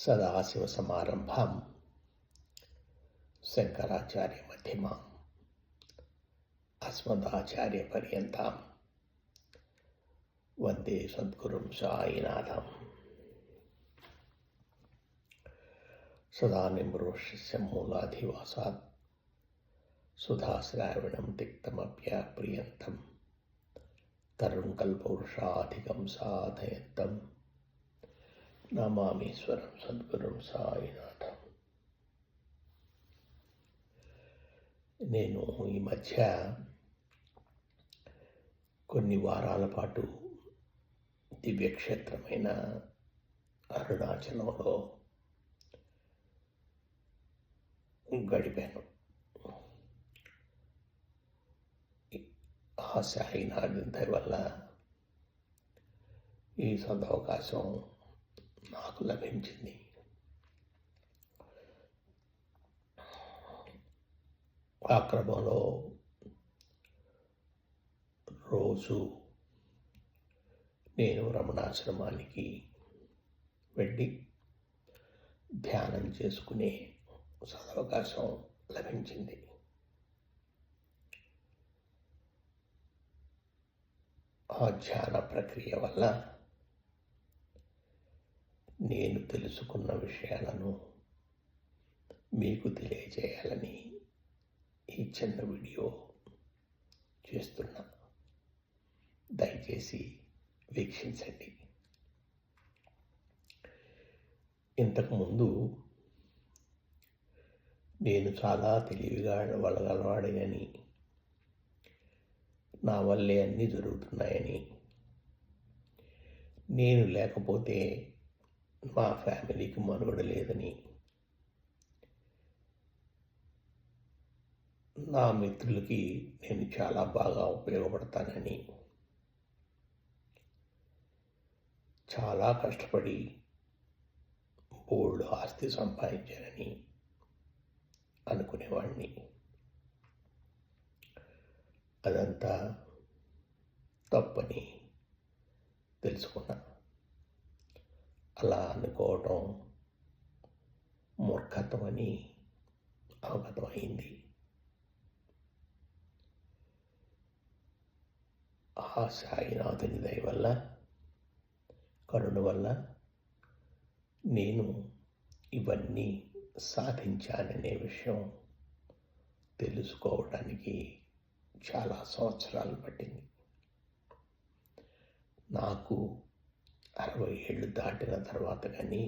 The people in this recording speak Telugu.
సదాశివసమారంభాం శంకరాచార్యమధ్యమాం అస్మదాచార్యపర్యంతాం వందే సద్గురుం సాయినాథం. సదానిమృష్యస్య మూలాధివాసాత్ సుధాశ్రావణం తిక్తమప్యాప్రియంతం తరుణ్కల్పవృషాధికం సాధయత్తం నమామీశ్వరం సద్గురుం సాయినాథం. నేను ఈ మధ్య కొన్ని వారాల పాటు దివ్యక్షేత్రమైన అరుణాచలంలో గడిపాను. ఆ సాయినాథుని దయ వల్ల ఈ సదవకాశం నాకు లభించింది. ఆ క్రమంలో రోజు నేను రమణాశ్రమానికి వెళ్ళి ధ్యానం చేసుకునే సదవకాశం లభించింది. ఆ ధ్యాన ప్రక్రియ వల్ల నేను తెలుసుకున్న విషయాలను మీకు తెలియజేయాలని ఈ చిన్న వీడియో చేస్తున్నా. దయచేసి వీక్షించండి. ఇంతకుముందు నేను చాలా తెలివిగా వలగలవాడినని, నా వల్లే అన్నీ జరుగుతున్నాయని, నేను లేకపోతే మా ఫ్యామిలీకి మనుగడ లేదని, నా మిత్రులకి నేను చాలా బాగా ఉపయోగపడతానని, చాలా కష్టపడి బోల్డ్ ఆస్తి సంపాదించానని అనుకునేవాడిని. అదంతా తప్పని తెలుసుకున్నా. అలా అనుకోవటం మూర్ఖత్వం అని అవగతమైంది. ఆ సాయినాథుని దయ వల్ల, కరుణ వల్ల నేను ఇవన్నీ సాధించాననే విషయం తెలుసుకోవడానికి చాలా సంవత్సరాలు పట్టింది. నాకు 60 ఏళ్ళు దాటిన తర్వాత కానీ